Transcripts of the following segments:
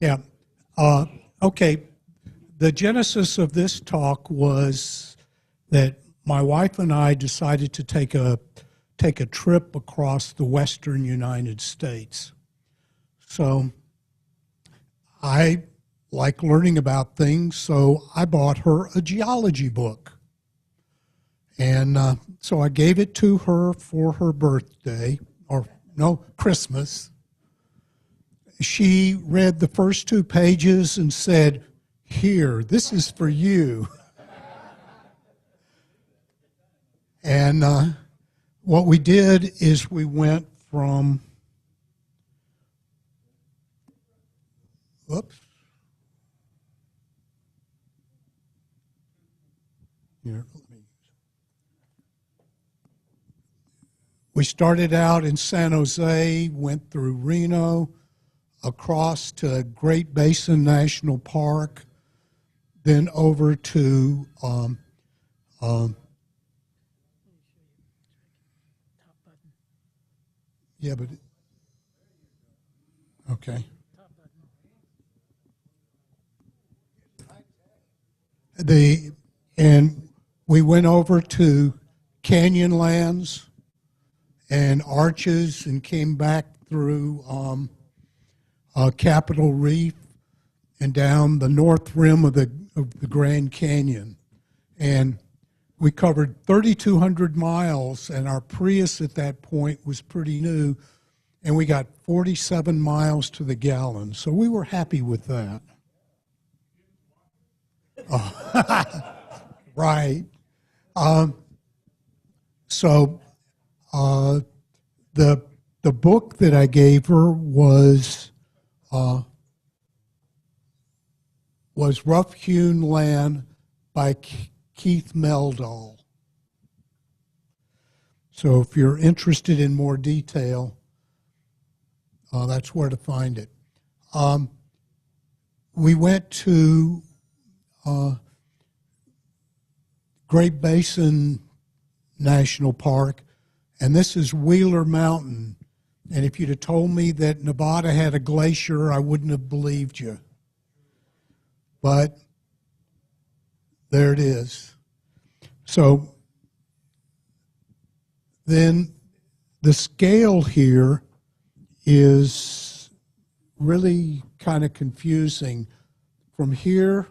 Yeah. Uh, okay. The genesis of this talk was that my wife and I decided to take a trip across the western United States. So I like learning about things, so I bought her a geology book. And so I gave it to her for her birthday, or no, Christmas. She read the first 2 pages and said, "Here, this is for you." And what we did is we went from, whoops, here, we started out in San Jose, went through Reno, across to Great Basin National Park, then over to yeah, but okay. And we went over to Canyonlands and Arches and came back through Capitol Reef and down the north rim of the Grand Canyon. And we covered 3,200 miles, and our Prius at that point was pretty new, and we got 47 miles to the gallon. So we were happy with that. Right. So the book that I gave her was Rough Hewn Land by Keith Meldal. So if you're interested in more detail, that's where to find it. We went to Great Basin National Park, and this is Wheeler Mountain. And if you'd have told me that Nevada had a glacier, I wouldn't have believed you. But there it is. So then the scale here is really kind of confusing. From here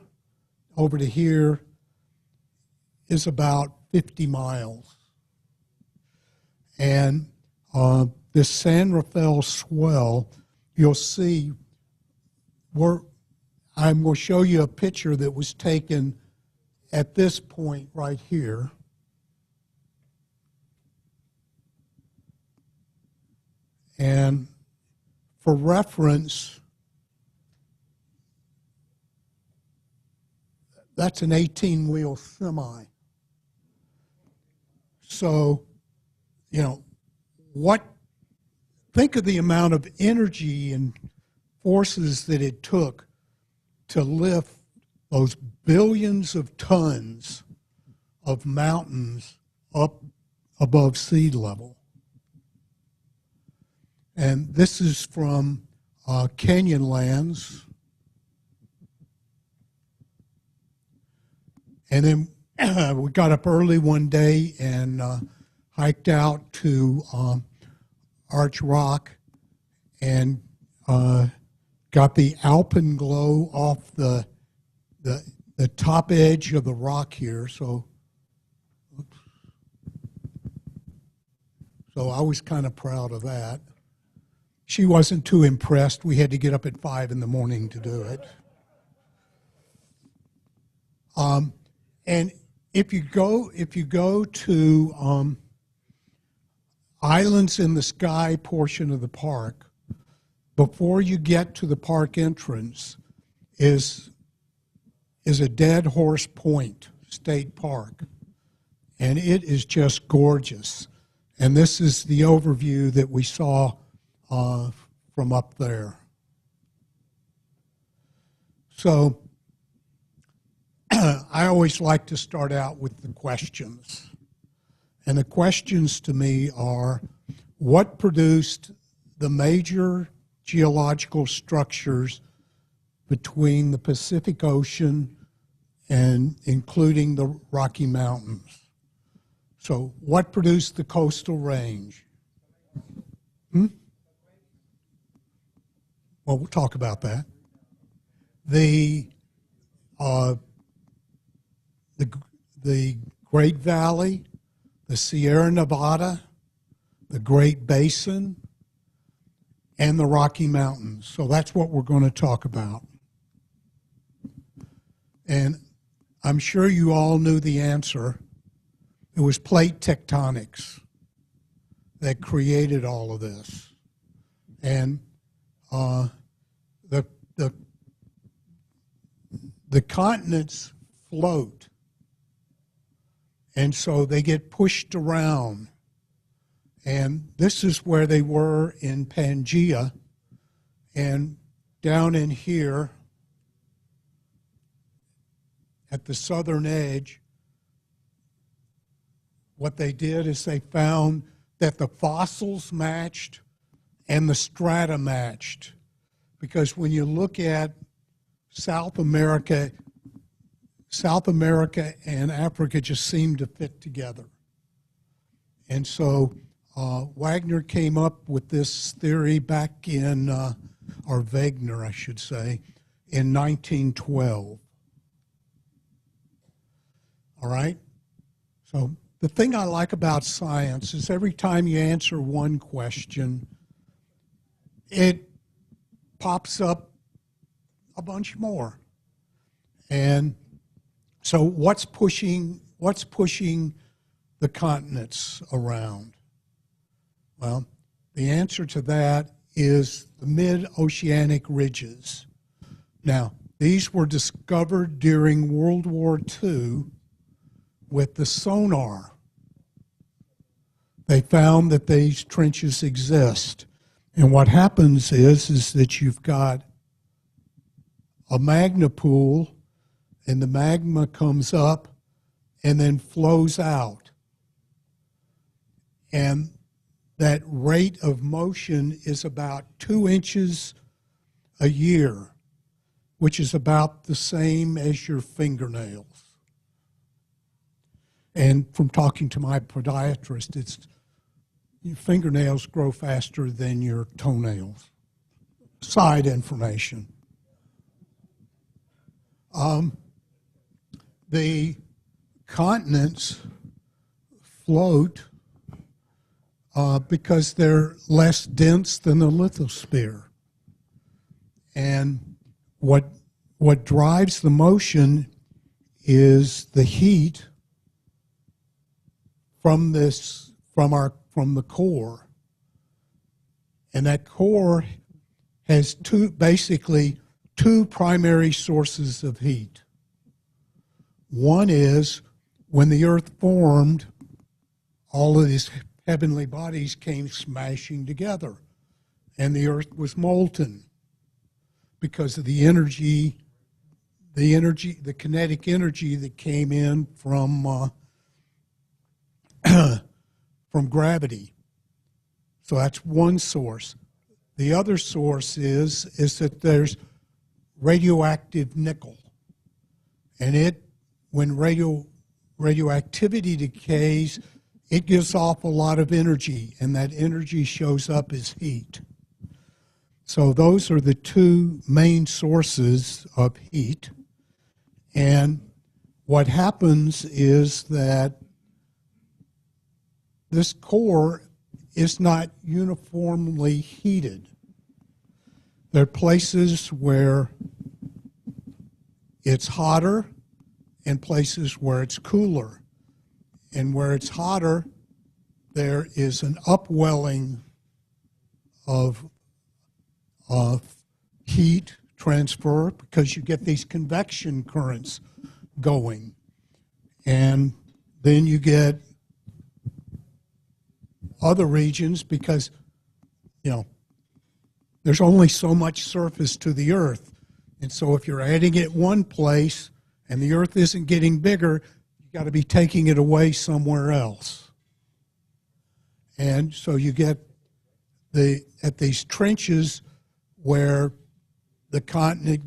over to here is about 50 miles. And this San Rafael swell, you'll see, I'm going to show you a picture that was taken at this point right here. And for reference, that's an 18-wheel semi. So, think of the amount of energy and forces that it took to lift those billions of tons of mountains up above sea level. And this is from Canyonlands. And then we got up early one day and hiked out to Arch Rock and got the alpenglow off the top edge of the rock here. So I was kind of proud of that. She wasn't too impressed. We had to get up at 5 in the morning to do it. And if you go to Islands in the Sky portion of the park, before you get to the park entrance is a Dead Horse Point State Park, and it is just gorgeous. And this is the overview that we saw from up there. So I always like to start out with the questions. And the questions to me are, what produced the major geological structures between the Pacific Ocean and including the Rocky Mountains. So what produced the coastal range? Well, we'll talk about that. The Great Valley, the Sierra Nevada, the Great Basin, and the Rocky Mountains. So that's what we're going to talk about. And I'm sure you all knew the answer. It was plate tectonics that created all of this. And the continents float, and so they get pushed around. And this is where they were in Pangaea, and down in here at the southern edge, what they did is they found that the fossils matched and the strata matched. Because when you look at South America and Africa just seem to fit together. And so Wagner came up with this theory back in, or Wegener, I should say, in 1912. All right? So the thing I like about science is every time you answer one question, it pops up a bunch more. And so what's pushing the continents around? Well, the answer to that is the mid-oceanic ridges. Now, these were discovered during World War II with the sonar. They found that these trenches exist. And what happens is that you've got a magma pool, and the magma comes up and then flows out. And that rate of motion is about 2 inches a year, which is about the same as your fingernails. And from talking to my podiatrist, it's your fingernails grow faster than your toenails. Side information. The continents float because they're less dense than the lithosphere. And what drives the motion is the heat from the core. And that core has basically two primary sources of heat. One is when the Earth formed, all of these heavenly bodies came smashing together, and the Earth was molten because of the kinetic energy that came in from gravity. So that's one source. The other source is that there's radioactive nickel, and when radioactivity decays, it gives off a lot of energy, and that energy shows up as heat. So those are the two main sources of heat. And what happens is that this core is not uniformly heated. There are places where it's hotter and places where it's cooler. And where it's hotter, there is an upwelling of heat transfer because you get these convection currents going. And then you get other regions because, there's only so much surface to the Earth. And so if you're adding it one place and the Earth isn't getting bigger, you've got to be taking it away somewhere else. And so you get at these trenches where the continent,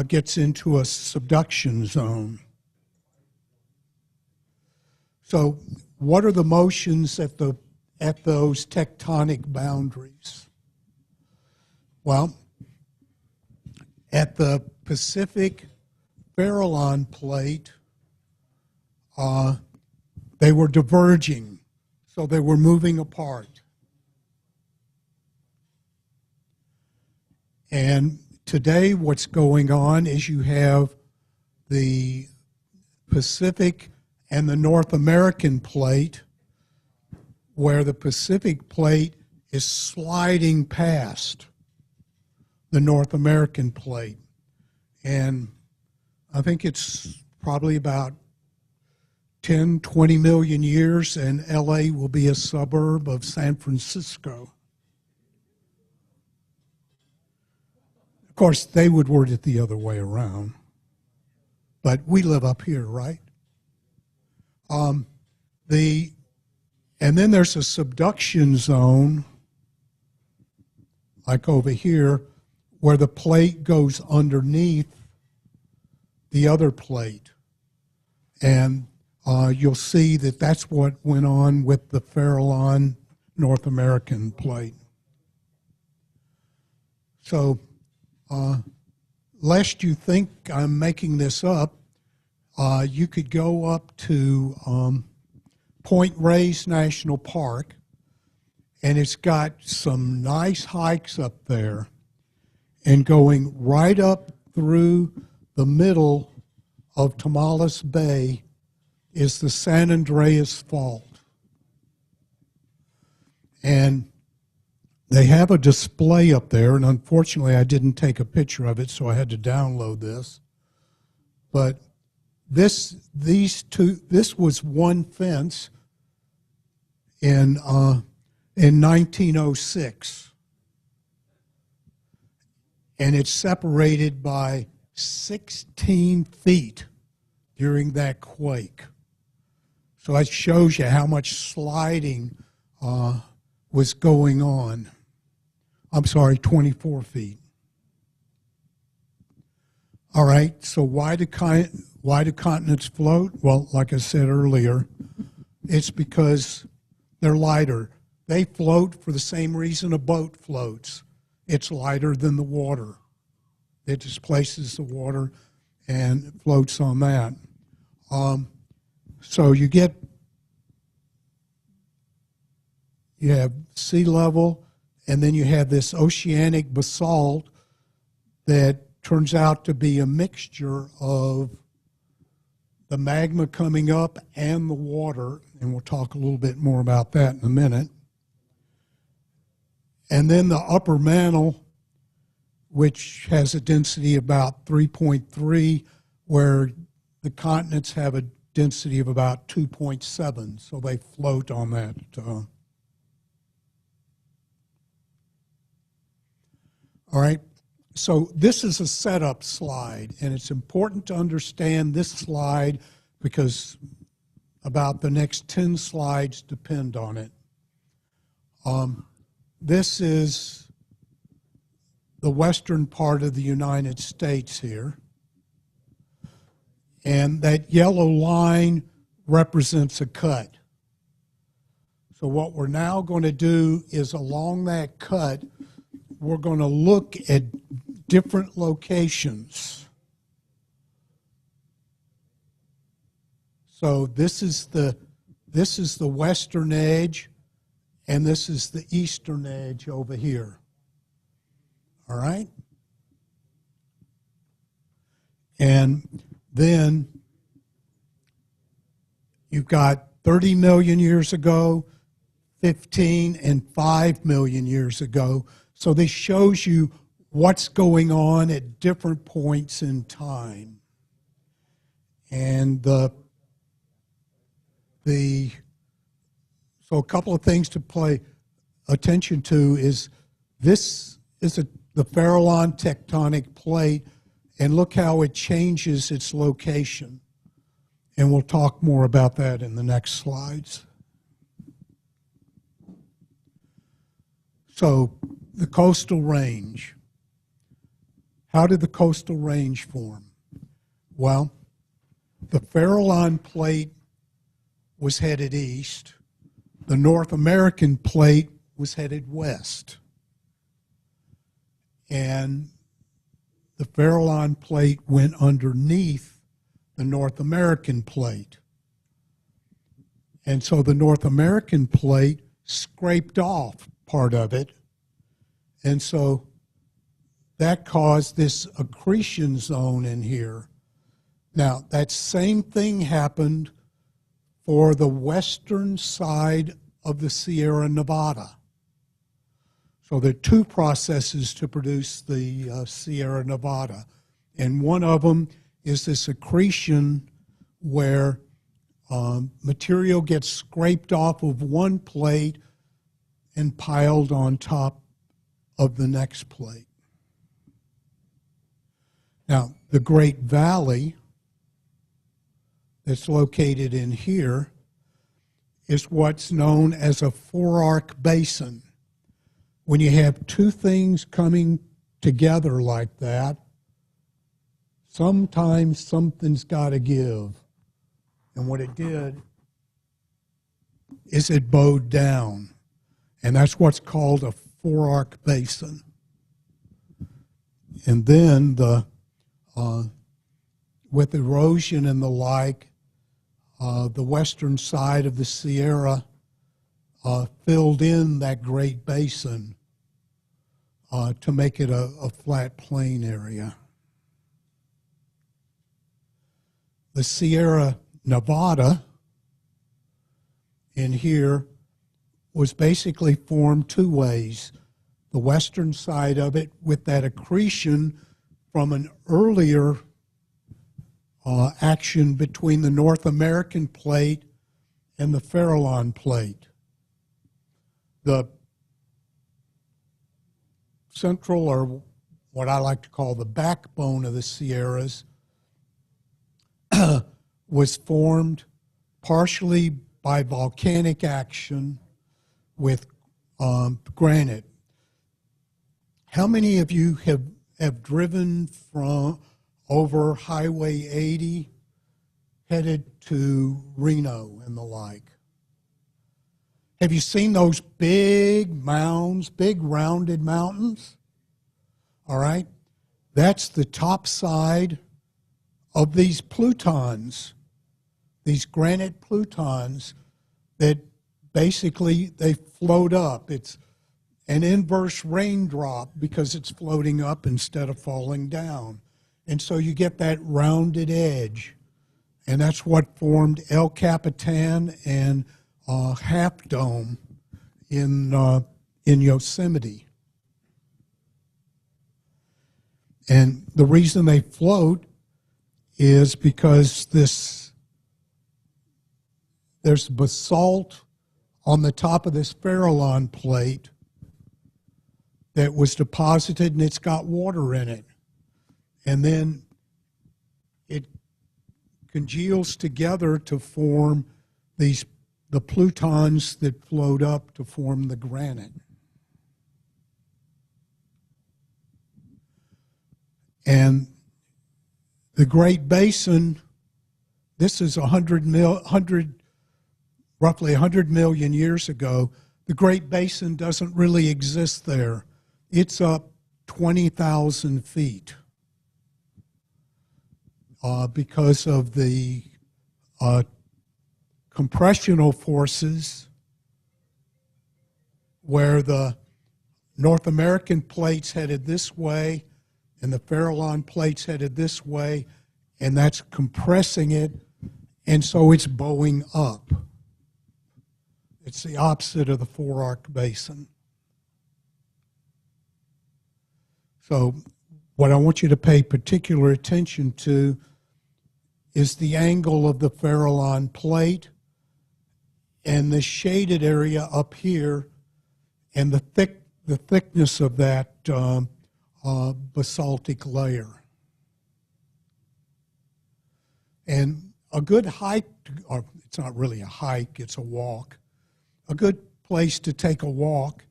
gets into a subduction zone. So what are the motions at those tectonic boundaries? Well, at the Pacific Farallon plate, they were diverging, so they were moving apart. And today what's going on is you have the Pacific and the North American plate, where the Pacific plate is sliding past the North American plate. And I think it's probably about 10, 20 million years, and LA will be a suburb of San Francisco. Of course, they would word it the other way around. But we live up here, right? And then there's a subduction zone, like over here, where the plate goes underneath the other plate. And you'll see that that's what went on with the Farallon North American plate. So, lest you think I'm making this up, you could go up to Point Reyes National Park, and it's got some nice hikes up there, and going right up through the middle of Tamales Bay is the San Andreas Fault. And they have a display up there, and unfortunately I didn't take a picture of it, so I had to download this. But this was one fence in 1906, and it's separated by 16 feet during that quake. So that shows you how much sliding was going on. I'm sorry, 24 feet. All right, so why do continents float? Well, like I said earlier, it's because they're lighter. They float for the same reason a boat floats. It's lighter than the water. It displaces the water and floats on that. So you have sea level, and then you have this oceanic basalt that turns out to be a mixture of the magma coming up and the water, and we'll talk a little bit more about that in a minute. And then the upper mantle, which has a density about 3.3, where the continents have a density of about 2.7, so they float on that. All right, so this is a setup slide, and it's important to understand this slide because about the next 10 slides depend on it. This is the western part of the United States here. And that yellow line represents a cut. So what we're now going to do is along that cut, we're going to look at different locations. So this is the western edge, and this is the eastern edge over here. All right? And then you've got 30 million years ago, 15, and 5 million years ago. So this shows you what's going on at different points in time. And so a couple of things to pay attention to is this is the Farallon tectonic plate, and look how it changes its location. And we'll talk more about that in the next slides. So the coastal range. How did the coastal range form? Well, the Farallon Plate was headed east. The North American Plate was headed west. And the Farallon Plate went underneath the North American Plate. And so the North American Plate scraped off part of it. And so that caused this accretion zone in here. Now, that same thing happened for the western side of the Sierra Nevada. So there are two processes to produce the Sierra Nevada. And one of them is this accretion where material gets scraped off of one plate and piled on top of the next plate. Now, the Great Valley that's located in here is what's known as a four-arc basin. When you have two things coming together like that, sometimes something's got to give. And what it did is it bowed down. And that's what's called a four-arc basin. And then with erosion and the like, the western side of the Sierra filled in that Great Basin to make it a flat plain area. The Sierra Nevada in here was basically formed two ways. The western side of it with that accretion from an earlier action between the North American Plate and the Farallon Plate. The central, or what I like to call the backbone of the Sierras, was formed partially by volcanic action with granite. How many of you have driven from over Highway 80 headed to Reno and the like? Have you seen those big mounds, big rounded mountains? All right. That's the top side of these plutons, these granite plutons that basically they float up. It's an inverse raindrop because it's floating up instead of falling down. And so you get that rounded edge. And that's what formed El Capitan and Half Dome in Yosemite. And the reason they float is because there's basalt on the top of this Farallon Plate that was deposited, and it's got water in it. And then it congeals together to form the plutons that float up to form the granite. And the Great Basin, this is roughly 100 million years ago. The Great Basin doesn't really exist there. It's up 20,000 feet because of the compressional forces where the North American plates headed this way and the Farallon plates headed this way, and that's compressing it, and so it's bowing up. It's the opposite of the four-arc basin. So what I want you to pay particular attention to is the angle of the Farallon Plate and the shaded area up here and the thickness of that basaltic layer. And a good hike, or it's not really a hike, it's a walk. A good place to take a walk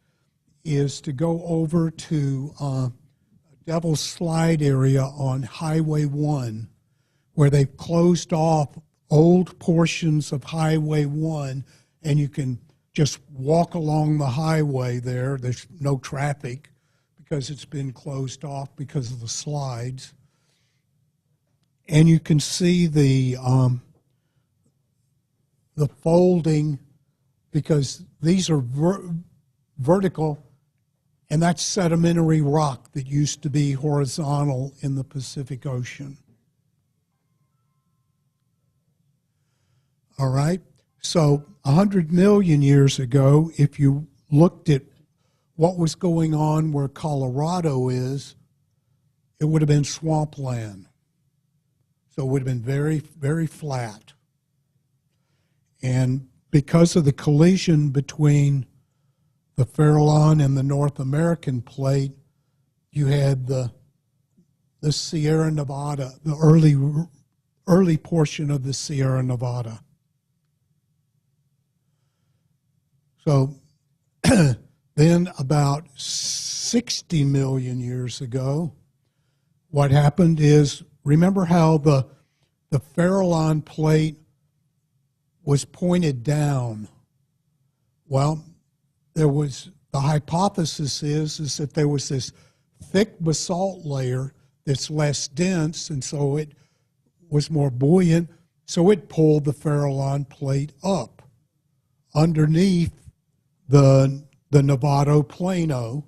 is to go over to Devil's Slide area on Highway 1, where they've closed off old portions of Highway 1, and you can just walk along the highway there. There's no traffic because it's been closed off because of the slides. And you can see the folding, because these are vertical, and that's sedimentary rock that used to be horizontal in the Pacific Ocean. All right, so 100 million years ago, if you looked at what was going on where Colorado is, it would have been swampland. So it would have been very, very flat. And because of the collision between the Farallon and the North American plate, you had the Sierra Nevada, the early portion of the Sierra Nevada. So then about 60 million years ago, what happened is, remember how the Farallon plate was pointed down? Well, the hypothesis is that there was this thick basalt layer that's less dense, and so it was more buoyant, so it pulled the Farallon plate up underneath the Novato Plano.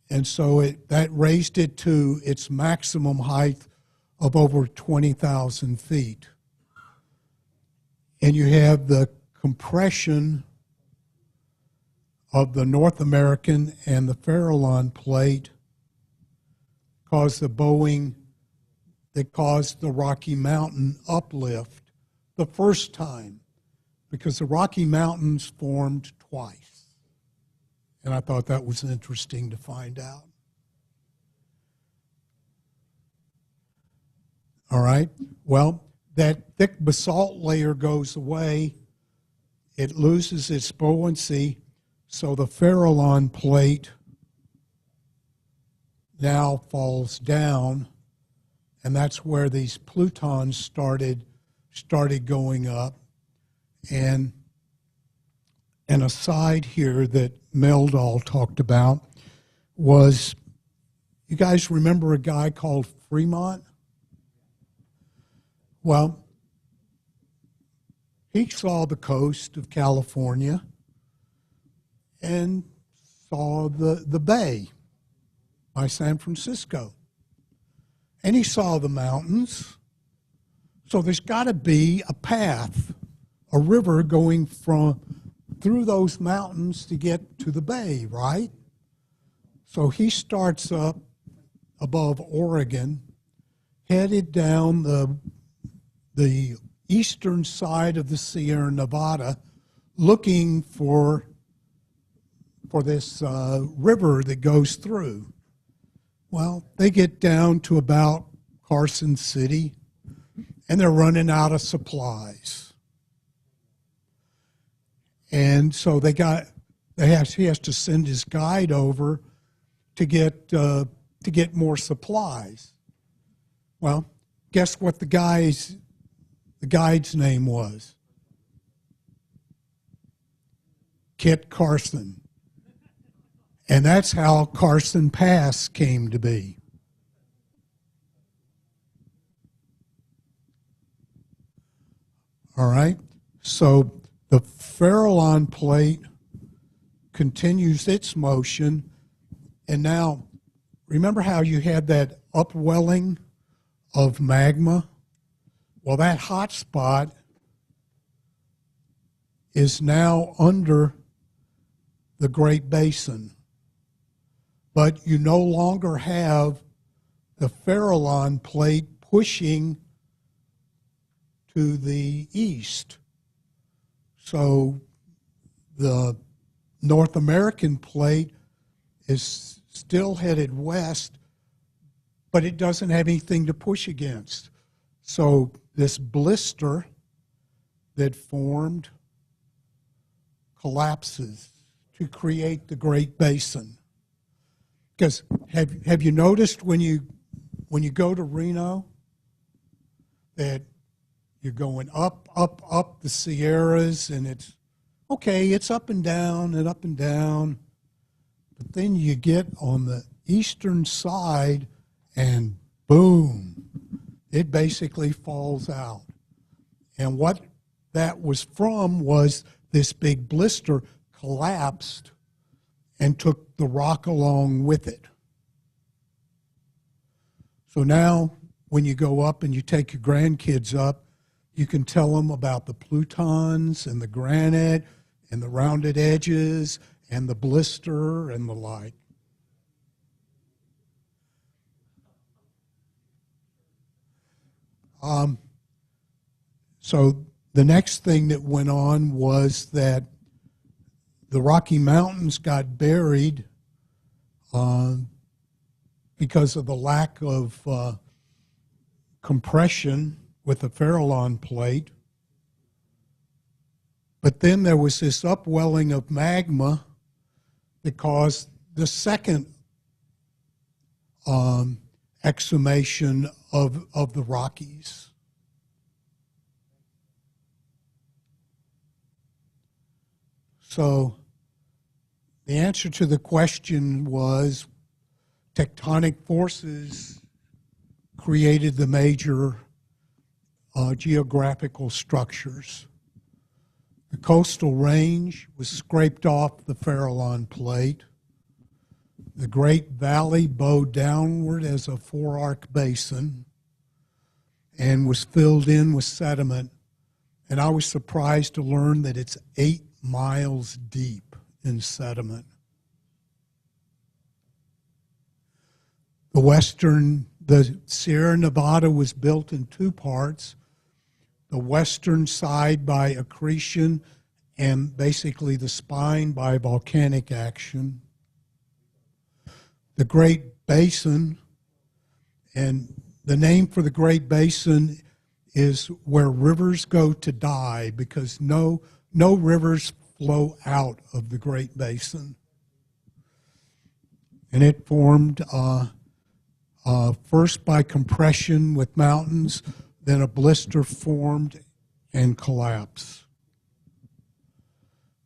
And so that raised it to its maximum height of over 20,000 feet. And you have the compression of the North American and the Farallon plate caused the bowing that caused the Rocky Mountain uplift the first time, because the Rocky Mountains formed twice. And I thought that was interesting to find out. All right, well, that thick basalt layer goes away, it loses its buoyancy, so the Farallon plate now falls down, and that's where these plutons started going up. And an aside here that Meldal talked about was, you guys remember a guy called Fremont? Well, he saw the coast of California and saw the bay by San Francisco. And he saw the mountains. So there's got to be a path, a river going through those mountains to get to the bay, right? So he starts up above Oregon, headed down the eastern side of the Sierra Nevada, looking for this river that goes through. Well, they get down to about Carson City, and they're running out of supplies. And so he has to send his guide over to get more supplies. Well, guess what the guide's name was? Kit Carson. And that's how Carson Pass came to be. All right, so the Farallon plate continues its motion, and now remember how you had that upwelling of magma? Well, that hot spot is now under the Great Basin, but you no longer have the Farallon plate pushing to the east. So the North American plate is still headed west, but it doesn't have anything to push against. So this blister that formed collapses to create the Great Basin. Because have you noticed when you go to Reno that you're going up the Sierras, and it's okay, it's up and down and up and down, but then you get on the eastern side and boom, it basically falls out. And what that was from was this big blister collapsed and took the rock along with it. So now when you go up and you take your grandkids up, you can tell them about the plutons and the granite and the rounded edges and the blister and the like. So the next thing that went on was that the Rocky Mountains got buried because of the lack of compression with the Farallon plate. But then there was this upwelling of magma that caused the second exhumation of the Rockies. So the answer to the question was tectonic forces created the major geographical structures. The coastal range was scraped off the Farallon plate. The Great Valley bowed downward as a four-arc basin and was filled in with sediment. And I was surprised to learn that it's 8 miles deep in sediment. The Sierra Nevada was built in 2 parts. The western side by accretion and basically the spine by volcanic action. The Great Basin, and the name for the Great Basin is where rivers go to die, because no rivers flow out of the Great Basin. And it formed first by compression with mountains, then a blister formed and collapsed.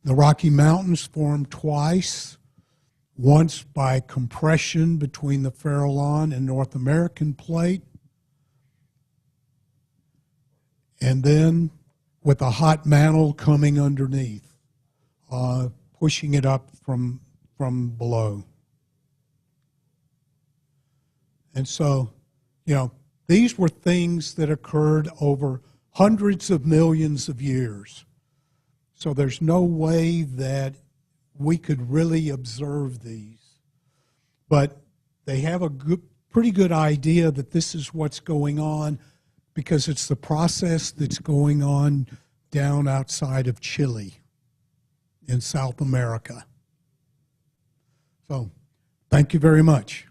The Rocky Mountains formed twice, once by compression between the Farallon and North American plate, and then with a hot mantle coming underneath, pushing it up from below. And so, these were things that occurred over hundreds of millions of years. So there's no way that we could really observe these. But they have a pretty good idea that this is what's going on, because it's the process that's going on down outside of Chile in South America. So, thank you very much.